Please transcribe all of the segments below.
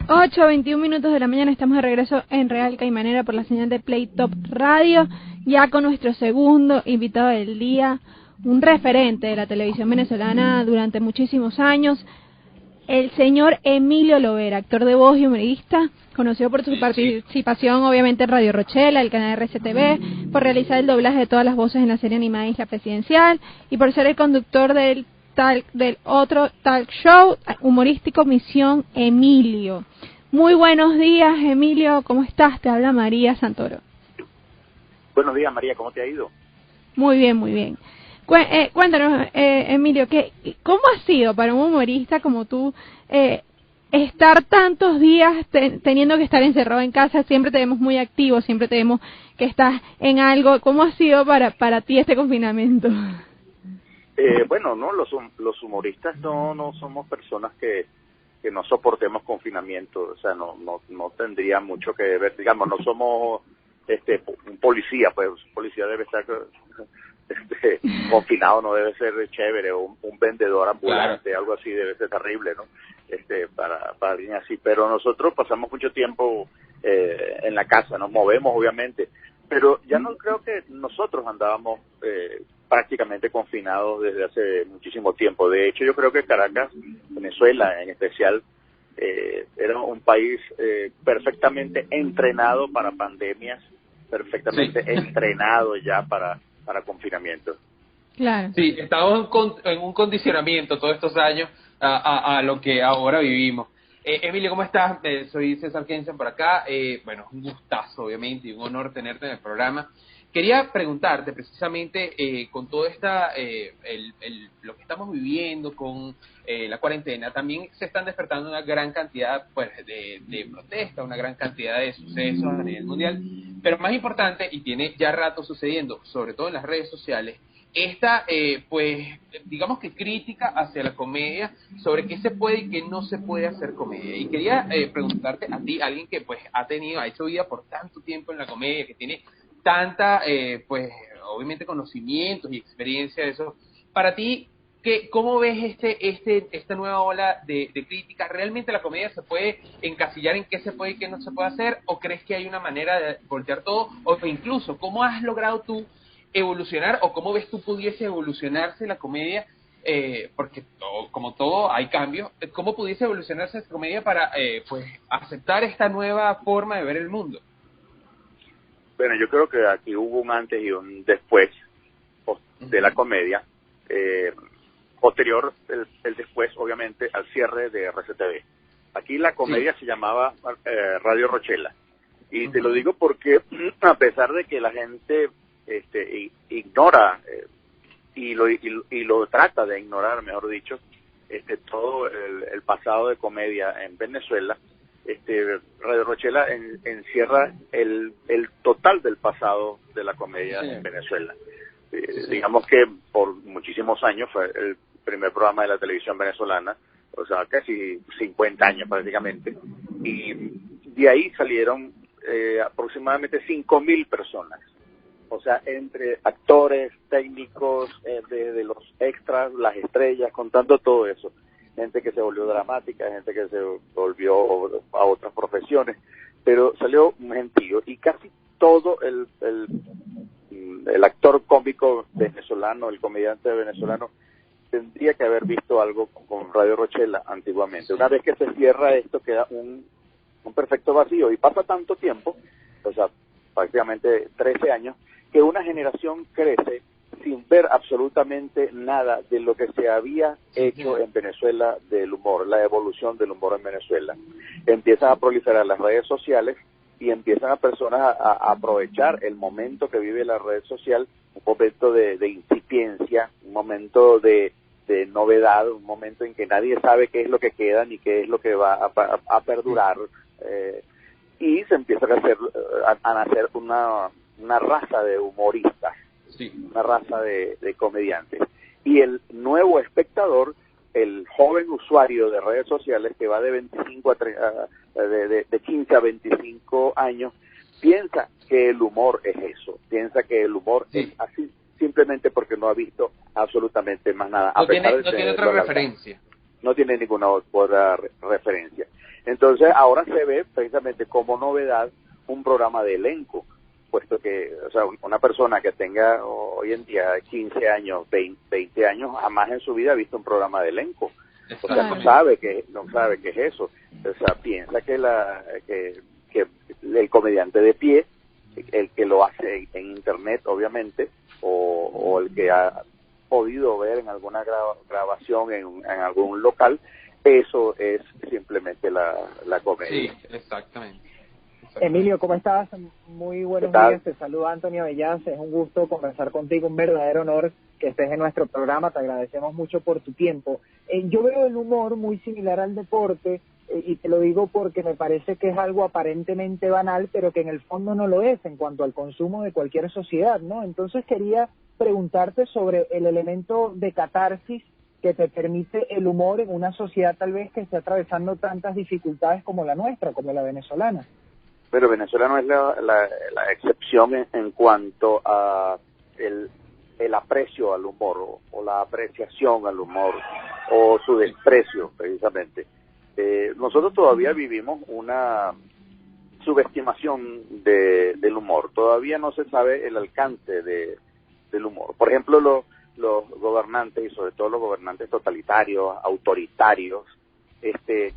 8:21 de la mañana, estamos de regreso en Real Caimanera por la señal de Play Top Radio, ya con nuestro segundo invitado del día, un referente de la televisión venezolana durante muchísimos años, el señor Emilio Lovera, actor de voz y humorista, conocido por su participación obviamente en Radio Rochela, el canal RCTV, por realizar el doblaje de todas las voces en la serie animada Isla Presidencial y por ser el conductor del otro talk show humorístico Misión Emilio. Muy buenos días, Emilio, ¿cómo estás? Te habla María Santoro. Buenos días, María, ¿cómo te ha ido? Muy bien, muy bien. Cuéntanos, Emilio, ¿cómo ha sido para un humorista como tú estar tantos días teniendo que estar encerrado en casa? Siempre te vemos muy activo, siempre te vemos que estás en algo. ¿Cómo ha sido para ti este confinamiento? Bueno, no, los humoristas no somos personas que no soportemos confinamiento, o sea, no tendría mucho que ver, digamos, no somos un policía, pues un policía debe estar confinado, no debe ser chévere, o un vendedor ambulante, claro. Algo así debe ser terrible, ¿no? Para alguien así, pero nosotros pasamos mucho tiempo en la casa, nos movemos obviamente, pero ya no creo que nosotros andábamos prácticamente confinados desde hace muchísimo tiempo. De hecho, yo creo que Caracas, Venezuela en especial, era un país perfectamente entrenado para pandemias, perfectamente entrenado ya para confinamiento. Claro. Sí, estamos en un condicionamiento todos estos años a lo que ahora vivimos. Emilio, ¿cómo estás? Soy César Kensen por acá. Bueno, un gustazo, obviamente, y un honor tenerte en el programa. Quería preguntarte, precisamente, con todo lo que estamos viviendo, con la cuarentena, también se están despertando una gran cantidad pues de protestas, una gran cantidad de sucesos a nivel mundial, pero más importante, y tiene ya rato sucediendo, sobre todo en las redes sociales, esta, pues, digamos que crítica hacia la comedia, sobre qué se puede y qué no se puede hacer comedia. Y quería preguntarte a ti, alguien que pues ha hecho vida por tanto tiempo en la comedia, que tiene tanta, pues, obviamente conocimientos y experiencia de eso. Para ti, ¿cómo ves esta nueva ola de crítica? ¿Realmente la comedia se puede encasillar en qué se puede y qué no se puede hacer? ¿O crees que hay una manera de voltear todo? O incluso, ¿cómo has logrado tú evolucionar o cómo ves tú pudiese evolucionarse la comedia? Porque como todo hay cambios. ¿Cómo pudiese evolucionarse la comedia para pues aceptar esta nueva forma de ver el mundo? Bueno, yo creo que aquí hubo un antes y un después de la comedia. Posterior, el después, obviamente, al cierre de RCTV. Aquí la comedia se llamaba Radio Rochela. Y te lo digo porque, a pesar de que la gente ignora y lo trata de ignorar, mejor dicho, todo el pasado de comedia en Venezuela, Radio Rochela encierra el total del pasado de la comedia en Venezuela. Digamos que por muchísimos años fue el primer programa de la televisión venezolana, o sea, casi 50 años prácticamente, y de ahí salieron aproximadamente 5.000 personas. O sea, entre actores, técnicos, de los extras, las estrellas, contando todo eso. Gente que se volvió dramática, gente que se volvió a otras profesiones, pero salió un gentío y casi todo el actor cómico venezolano, el comediante venezolano, tendría que haber visto algo con Radio Rochela antiguamente. Una vez que se cierra esto, queda un perfecto vacío y pasa tanto tiempo, o sea, prácticamente 13 años, que una generación crece sin ver absolutamente nada de lo que se había hecho en Venezuela del humor, la evolución del humor en Venezuela. Empiezan a proliferar las redes sociales y empiezan a personas a aprovechar el momento que vive la red social, un momento de incipiencia, un momento de novedad, un momento en que nadie sabe qué es lo que queda ni qué es lo que va a perdurar, y se empieza a nacer una raza de humoristas, una raza de comediantes. Y el nuevo espectador, el joven usuario de redes sociales que va de 15 a 25 años, piensa que el humor es eso, piensa que el humor es así, simplemente porque no ha visto absolutamente más nada. No tiene otra referencia. No tiene ninguna otra referencia. Entonces ahora se ve precisamente como novedad un programa de elenco, puesto que, o sea, una persona que tenga hoy en día 15 años, 20 años, jamás en su vida ha visto un programa de elenco. O sea, no sabe qué es eso. O sea, piensa que el comediante de pie, el que lo hace en internet, obviamente, o el que ha podido ver en alguna grabación en algún local, eso es simplemente la comedia. Sí, exactamente. Emilio, ¿cómo estás? Muy buenos días, te saluda Antonio Avellán, es un gusto conversar contigo, un verdadero honor que estés en nuestro programa, te agradecemos mucho por tu tiempo. Yo veo el humor muy similar al deporte, y te lo digo porque me parece que es algo aparentemente banal, pero que en el fondo no lo es en cuanto al consumo de cualquier sociedad, ¿no? Entonces quería preguntarte sobre el elemento de catarsis que te permite el humor en una sociedad tal vez que esté atravesando tantas dificultades como la nuestra, como la venezolana. Pero Venezuela no es la excepción en cuanto a el aprecio al humor o la apreciación al humor o su desprecio, precisamente. Nosotros todavía vivimos una subestimación del humor. Todavía no se sabe el alcance del humor. Por ejemplo, los gobernantes, y sobre todo los gobernantes totalitarios, autoritarios,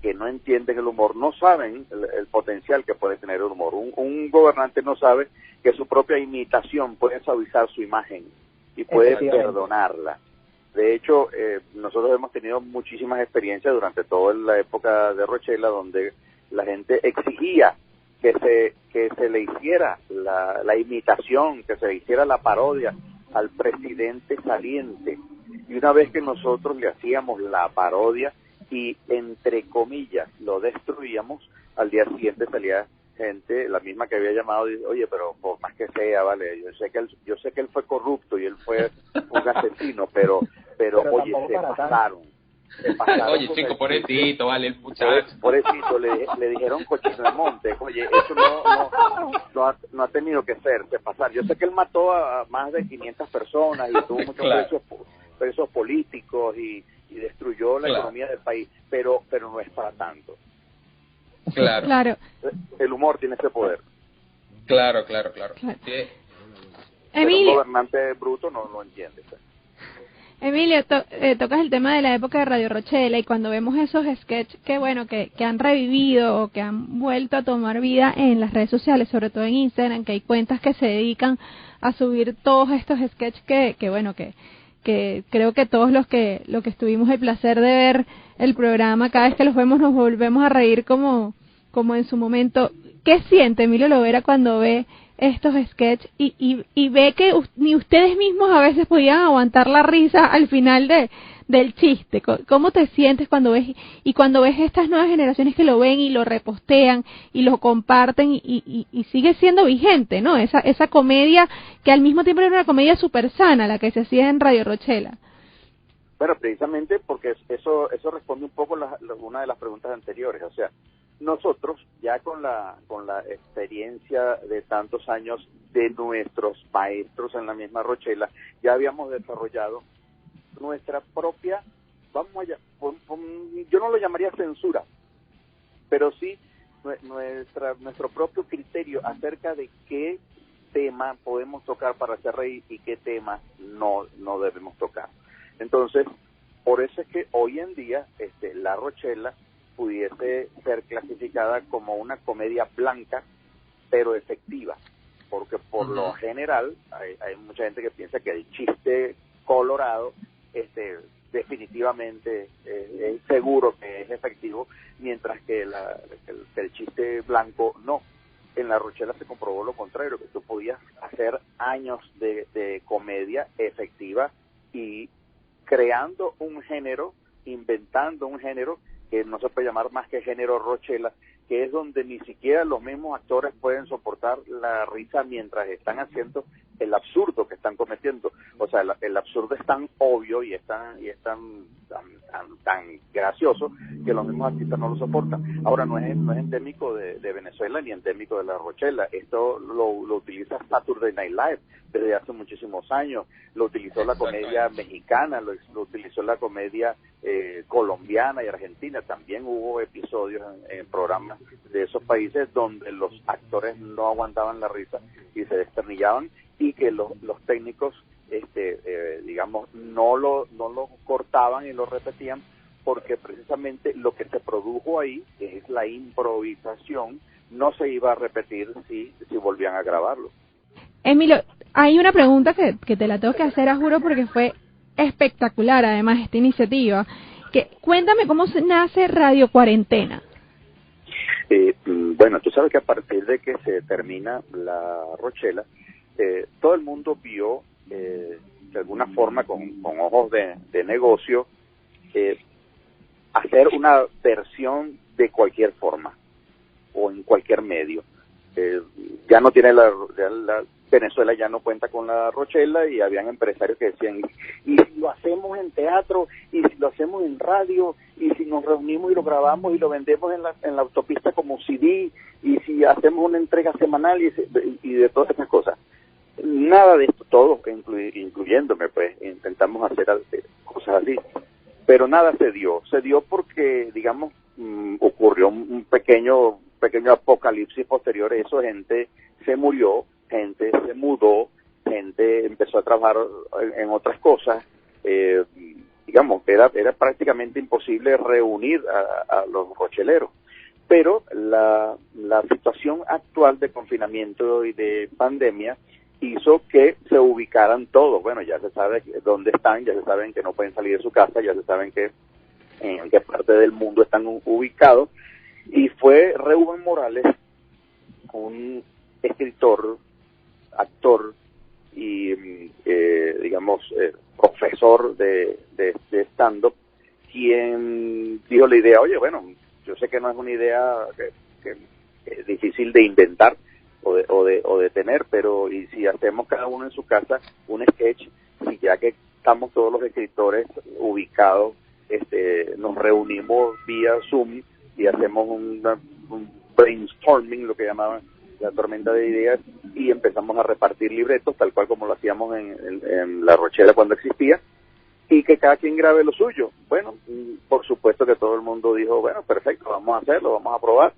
que no entienden el humor, no saben el potencial que puede tener el humor. Un gobernante no sabe que su propia imitación puede suavizar su imagen y puede perdonarla. De hecho, nosotros hemos tenido muchísimas experiencias durante toda la época de Rochela, donde la gente exigía que se le hiciera la imitación, que se le hiciera la parodia al presidente saliente. Y una vez que nosotros le hacíamos la parodia y, entre comillas, lo destruíamos, al día siguiente salía gente, la misma que había llamado, y dice, oye, pero por más que sea, vale, yo sé que él fue corrupto y él fue un asesino, pero oye, se pasaron. Oye, chico, pobrecito, vale, el muchacho. Pobrecito, le dijeron cochino de monte. Oye, eso no ha tenido que ser, se pasar. Yo sé que él mató a más de 500 personas y tuvo muchos presos políticos y destruyó la economía del país, pero no es para tanto. Claro. El humor tiene ese poder. Claro. Sí. Emilio, un gobernante bruto no lo entiende. Emilio, tocas el tema de la época de Radio Rochela, y cuando vemos esos sketches que han revivido o que han vuelto a tomar vida en las redes sociales, sobre todo en Instagram, que hay cuentas que se dedican a subir todos estos sketches que creo que todos los que tuvimos el placer de ver el programa, cada vez que los vemos nos volvemos a reír como en su momento. ¿Qué siente Emilio Lovera cuando ve estos sketches y ve que ni ustedes mismos a veces podían aguantar la risa al final del chiste? ¿Cómo te sientes cuando ves estas nuevas generaciones que lo ven y lo repostean y lo comparten y sigue siendo vigente, ¿no? Esa comedia que al mismo tiempo era una comedia súper sana, la que se hacía en Radio Rochela. Bueno, precisamente porque eso responde un poco una de las preguntas anteriores. O sea, nosotros ya con la experiencia de tantos años de nuestros maestros en la misma Rochela, ya habíamos desarrollado nuestra propia, yo no lo llamaría censura, pero sí nuestro propio criterio acerca de qué tema podemos tocar para hacer reír y qué tema no debemos tocar. Entonces, por eso es que hoy en día La Rochela pudiese ser clasificada como una comedia blanca, pero efectiva, porque por lo general hay mucha gente que piensa que el chiste colorado definitivamente es seguro que es efectivo, mientras que el chiste blanco no. En La Rochela se comprobó lo contrario, que tú podías hacer años de comedia efectiva y creando un género, inventando un género que no se puede llamar más que género Rochela, que es donde ni siquiera los mismos actores pueden soportar la risa mientras están haciendo el absurdo que están cometiendo. O sea, el absurdo es tan obvio y es tan gracioso que los mismos artistas no lo soportan. Ahora, no es endémico de Venezuela ni endémico de La Rochela. Esto lo utiliza Saturday Night Live desde hace muchísimos años. Lo utilizó la comedia mexicana, lo utilizó la comedia colombiana y argentina. También hubo episodios en programas de esos países donde los actores no aguantaban la risa y se desternillaban, y que los técnicos digamos no lo cortaban y lo repetían, porque precisamente lo que se produjo ahí, que es la improvisación, no se iba a repetir si volvían a grabarlo. Emilio, hay una pregunta que te la tengo que hacer, a juro, porque fue espectacular además esta iniciativa. Cuéntame cómo nace Radio Cuarentena. Bueno, tú sabes que a partir de que se termina La Rochela, todo el mundo vio, de alguna forma, con ojos de negocio, hacer una versión de cualquier forma o en cualquier medio. Ya no tiene Venezuela ya no cuenta con La Rochela, y habían empresarios que decían, y si lo hacemos en teatro, y si lo hacemos en radio, y si nos reunimos y lo grabamos y lo vendemos en la autopista como CD, y si hacemos una entrega semanal y de todas esas cosas. Nada de esto, todos, incluyéndome, pues intentamos hacer cosas así, pero nada se dio porque, digamos, ocurrió un pequeño apocalipsis posterior a eso. Gente se murió, gente se mudó, gente empezó a trabajar en otras cosas. Digamos, era prácticamente imposible reunir a los rocheleros. Pero la situación actual de confinamiento y de pandemia hizo que se ubicaran todos. Bueno, ya se sabe dónde están, ya se saben que no pueden salir de su casa, ya se saben en qué parte del mundo están ubicados. Y fue Reuben Morales, un escritor, actor y profesor de stand-up, quien dijo la idea. Oye, bueno, yo sé que no es una idea que es difícil de inventar o de tener, pero y si hacemos cada uno en su casa un sketch, y ya que estamos todos los escritores ubicados, nos reunimos vía Zoom y hacemos un brainstorming, lo que llamaban la tormenta de ideas, y empezamos a repartir libretos tal cual como lo hacíamos en La Rochela cuando existía, y que cada quien grabe lo suyo. Bueno, por supuesto que todo el mundo dijo, bueno, perfecto, vamos a hacerlo, vamos a probar.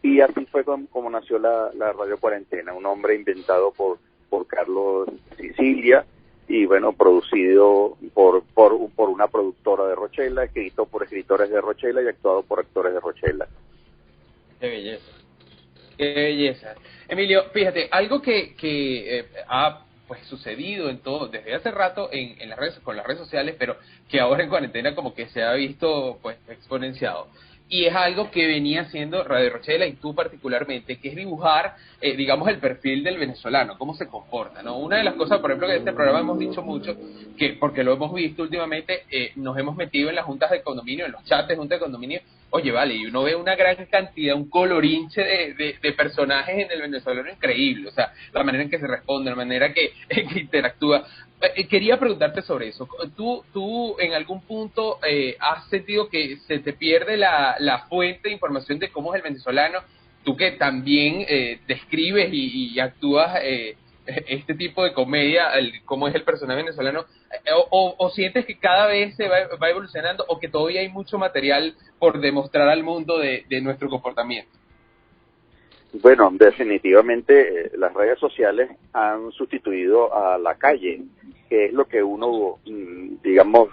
Y así fue como nació la Radio Cuarentena, un nombre inventado por Carlos Sicilia, y bueno, producido por una productora de Rochela, escrito por escritores de Rochela y actuado por actores de Rochela. Qué belleza, qué belleza. Emilio, fíjate, algo que ha pues sucedido en todo desde hace rato en las redes, con las redes sociales, pero que ahora en cuarentena como que se ha visto pues exponenciado. Y es algo que venía haciendo Radio Rochela, y tú particularmente, que es dibujar, digamos, el perfil del venezolano, cómo se comporta, ¿no? Una de las cosas, por ejemplo, que en este programa hemos dicho mucho, que porque lo hemos visto últimamente, nos hemos metido en las juntas de condominio, en los chats de juntas de condominio. Oye, vale, y uno ve una gran cantidad, un colorinche de personajes en el venezolano increíble. O sea, la manera en que se responde, la manera que interactúa. Quería preguntarte sobre eso. ¿Tú en algún punto has sentido que se te pierde la fuente de información de cómo es el venezolano? Tú que también describes y actúas este tipo de comedia, cómo es el personaje venezolano, o sientes que cada vez se va evolucionando, o que todavía hay mucho material por demostrar al mundo de nuestro comportamiento. Bueno, definitivamente las redes sociales han sustituido a la calle, que es lo que uno, digamos,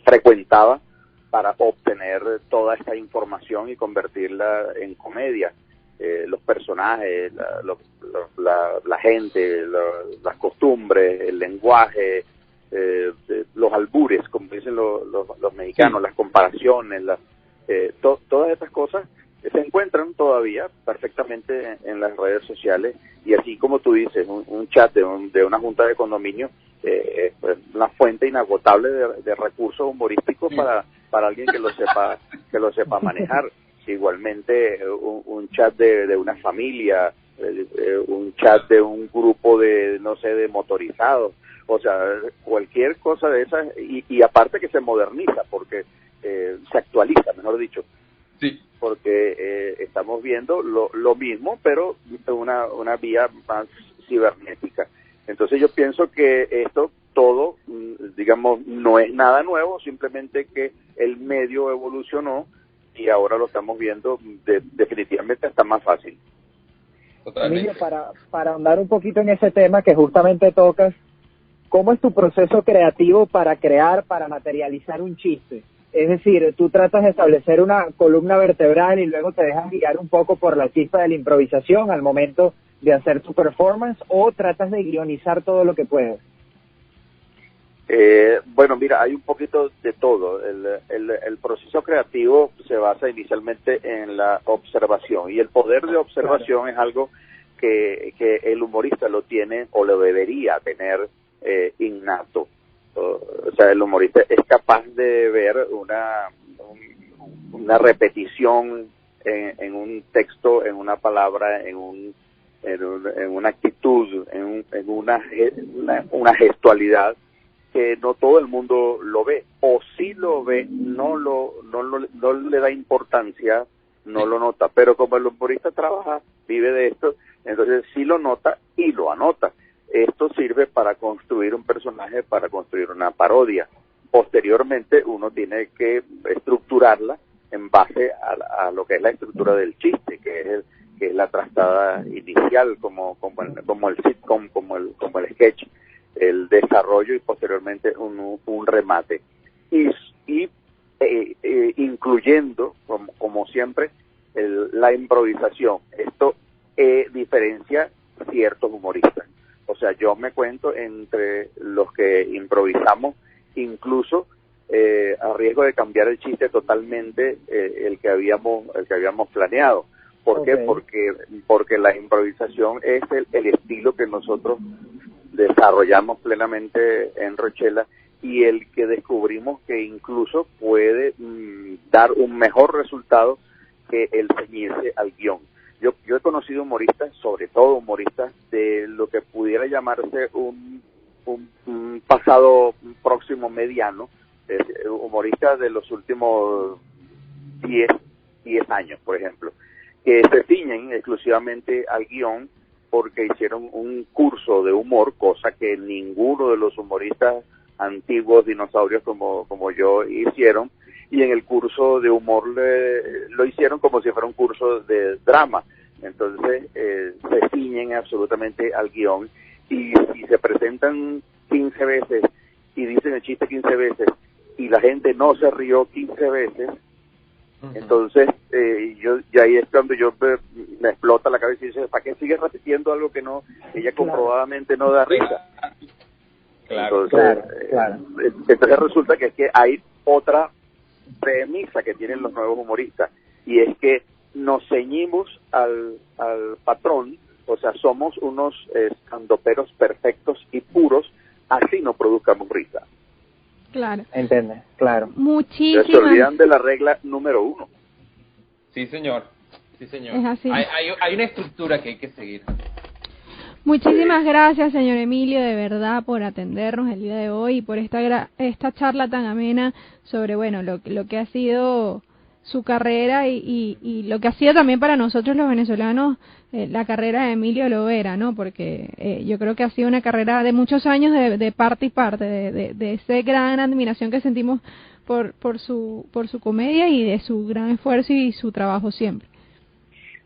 frecuentaba para obtener toda esta información y convertirla en comedia. Los personajes, la gente, las costumbres, el lenguaje, los albures, como dicen los mexicanos, las comparaciones, todas estas cosas se encuentran todavía perfectamente en las redes sociales, y así como tú dices, un chat de una junta de condominio es una fuente inagotable de recursos humorísticos para alguien que lo sepa manejar. Igualmente un chat de una familia, un chat de un grupo de, no sé, de motorizados, o sea, cualquier cosa de esas, y aparte que se moderniza, porque se actualiza, mejor dicho. Sí. Porque estamos viendo lo mismo, pero una vía más cibernética. Entonces yo pienso que esto todo, digamos, no es nada nuevo, simplemente que el medio evolucionó y ahora lo estamos viendo definitivamente está más fácil. Emilio, para ahondar un poquito en ese tema que justamente tocas, ¿cómo es tu proceso creativo para crear, para materializar un chiste? Es decir, tú tratas de establecer una columna vertebral y luego te dejas guiar un poco por la chispa de la improvisación al momento de hacer tu performance, o tratas de guionizar todo lo que puedes. Bueno, mira, hay un poquito de todo. El proceso creativo se basa inicialmente en la observación, y el poder de observación es algo que el humorista lo tiene o lo debería tener innato. O sea, el humorista es capaz de ver una repetición en un texto, en una palabra, en una actitud, en una gestualidad que no todo el mundo lo ve, o si lo ve, no le da importancia, no lo nota, pero como el humorista trabaja, vive de esto, entonces sí lo nota y lo anota. Esto sirve para construir un personaje, para construir una parodia. Posteriormente uno tiene que estructurarla en base a lo que es la estructura del chiste, que es la trastada inicial, como el sitcom, como el sketch, el desarrollo y posteriormente un remate. Y incluyendo, como siempre, la improvisación. Esto diferencia ciertos humoristas. O sea, yo me cuento entre los que improvisamos, incluso a riesgo de cambiar el chiste totalmente el que habíamos planeado. ¿Por qué? Porque la improvisación es el estilo que nosotros desarrollamos plenamente en Rochela, y el que descubrimos que incluso puede dar un mejor resultado que el ceñirse al guión. Yo he conocido humoristas, sobre todo humoristas, de lo que pudiera llamarse un pasado próximo mediano, humoristas de los últimos 10 años, por ejemplo, que se ciñen exclusivamente al guión porque hicieron un curso de humor, cosa que ninguno de los humoristas antiguos dinosaurios como yo hicieron, y en el curso de humor lo hicieron como si fuera un curso de drama. Entonces se ciñen absolutamente al guión, y si se presentan 15 veces y dicen el chiste 15 veces y la gente no se rió 15 veces, entonces y ahí es cuando yo me explota la cabeza y dice, ¿para qué sigues repitiendo algo que ella comprobadamente no da risa? Claro. Entonces resulta que es que hay otra premisa que tienen los nuevos humoristas, y es que nos ceñimos al patrón, o sea, somos unos estandoperos perfectos y puros, así no produzcamos risa. Claro. ¿Entiendes? Claro. Muchísimas. Se olvidan de la regla número 1. Sí, señor. Sí, señor. Es así. Hay una estructura que hay que seguir. Muchísimas gracias, señor Emilio, de verdad, por atendernos el día de hoy y por esta charla tan amena sobre, bueno, lo que ha sido su carrera y lo que ha sido también para nosotros los venezolanos la carrera de Emilio Lovera, ¿no? Porque yo creo que ha sido una carrera de muchos años de parte y parte, de esa gran admiración que sentimos por su comedia y de su gran esfuerzo y su trabajo siempre.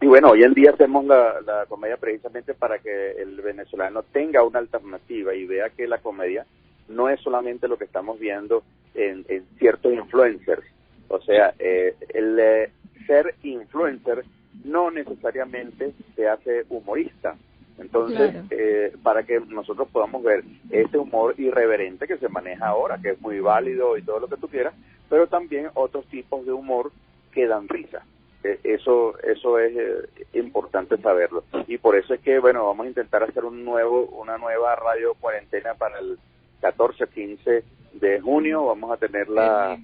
Y bueno, hoy en día hacemos la comedia precisamente para que el venezolano tenga una alternativa y vea que la comedia no es solamente lo que estamos viendo en ciertos influencers. O sea, el ser influencer no necesariamente te hace humorista. Entonces, claro, para que nosotros podamos ver este humor irreverente que se maneja ahora, que es muy válido y todo lo que tú quieras, pero también otros tipos de humor que dan risa. Eso es importante saberlo, y por eso es que, bueno, vamos a intentar hacer una nueva radio cuarentena para el 14 15 de junio. Vamos a tenerla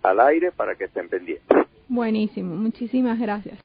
al aire para que estén pendientes. Buenísimo, muchísimas gracias.